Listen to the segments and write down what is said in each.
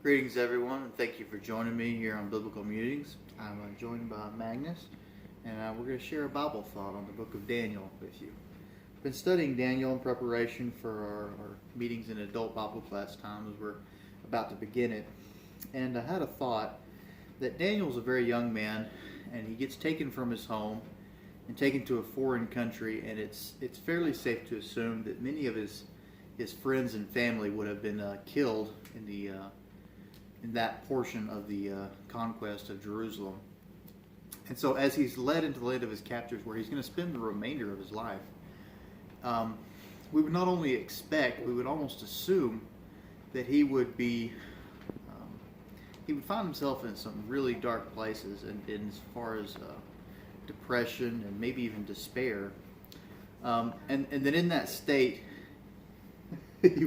Greetings, everyone, and thank you for joining me here on Biblical Musings. I'm joined by Magnus, and we're going to share a Bible thought on the book of Daniel with you. I've been studying Daniel in preparation for our meetings in adult Bible class time as we're about to begin it. And I had a thought that Daniel's a very young man, and he gets taken from his home and taken to a foreign country, and it's fairly safe to assume that many of his friends and family would have been killed in that portion of the conquest of Jerusalem. And so as he's led into the land of his captors, where he's going to spend the remainder of his life, we would not only expect, we would almost assume that he would find himself in some really dark places, and as far as depression and maybe even despair. And then in that state, he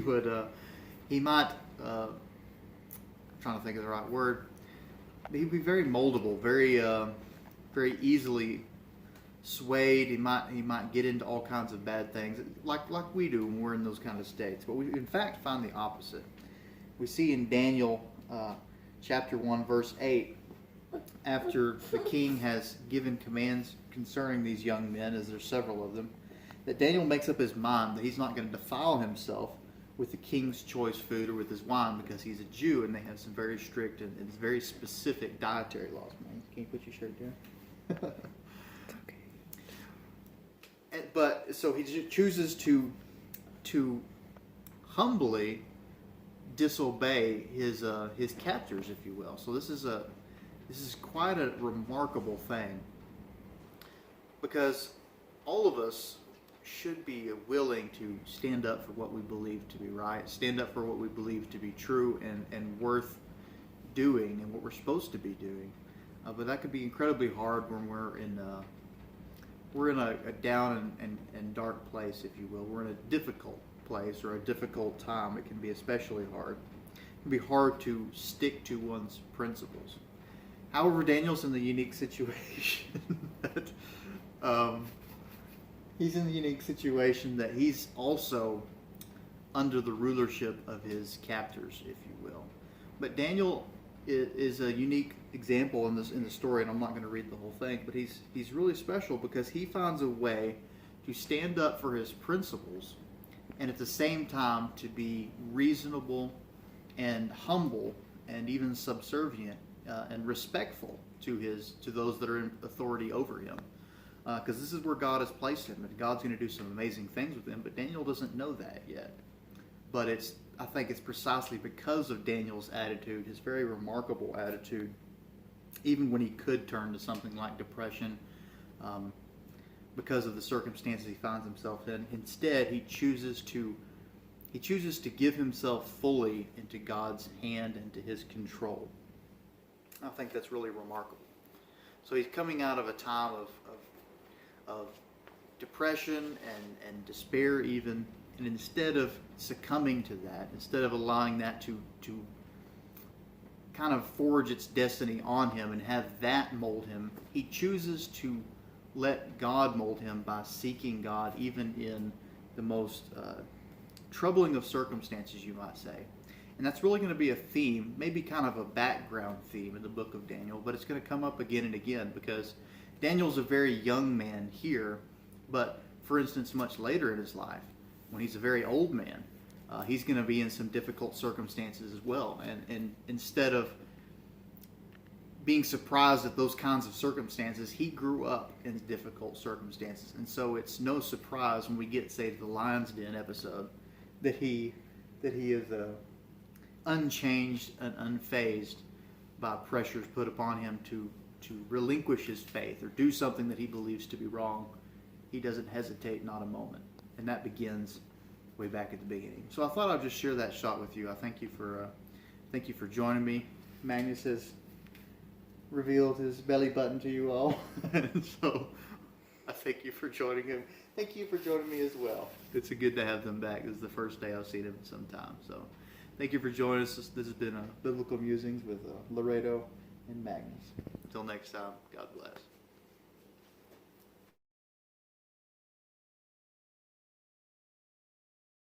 might, I'm trying to think of the right word, he'd be very moldable, very easily swayed. He might get into all kinds of bad things, like we do when we're in those kind of states. But we in fact find the opposite. We see in Daniel chapter 1 verse 8, after the king has given commands concerning these young men, as there's several of them, that Daniel makes up his mind that he's not going to defile himself with the king's choice food or with his wine, because he's a Jew and they have some very strict and very specific dietary laws. Man, can you put your shirt down? It's okay. But so he chooses to humbly disobey his captors, if you will. So this is quite a remarkable thing, because all of us should be willing to stand up for what we believe to be right, stand up for what we believe to be true and worth doing and what we're supposed to be doing. But that could be incredibly hard when we're in a down and dark place, if you will. We're in a difficult place or a difficult time. It can be especially hard. It can be hard to stick to one's principles. However, Daniel's in the unique situation that he's in the unique situation that he's also under the rulership of his captors, if you will. But Daniel is a unique example in the story, and I'm not going to read the whole thing, but he's really special because he finds a way to stand up for his principles and at the same time to be reasonable and humble and even subservient and respectful to those that are in authority over him. Because this is where God has placed him, and God's going to do some amazing things with him, but Daniel doesn't know that yet. But I think it's precisely because of Daniel's attitude, his very remarkable attitude, even when he could turn to something like depression, because of the circumstances he finds himself in. Instead, he chooses to give himself fully into God's hand and to his control. I think that's really remarkable. So he's coming out of a time of depression and despair even, and instead of succumbing to that, instead of allowing that to kind of forge its destiny on him and have that mold him, he chooses to let God mold him by seeking God even in the most troubling of circumstances, you might say. And that's really going to be a theme, maybe kind of a background theme in the book of Daniel, but it's going to come up again and again, because Daniel's a very young man here, but for instance, much later in his life, when he's a very old man, he's going to be in some difficult circumstances as well. And instead of being surprised at those kinds of circumstances, he grew up in difficult circumstances. And so it's no surprise when we get, say, to the Lion's Den episode, that he is unchanged and unfazed by pressures put upon him to relinquish his faith or do something that he believes to be wrong. He doesn't hesitate, not a moment. And that begins way back at the beginning. So I thought I'd just share that shot with you. I thank you for joining me. Magnus has revealed his belly button to you all. And so I thank you for joining him. Thank you for joining me as well. It's good to have them back. This is the first day I've seen him in some time. So thank you for joining us. This has been Biblical Musings with Laredo and Magnus. Until next time, God bless.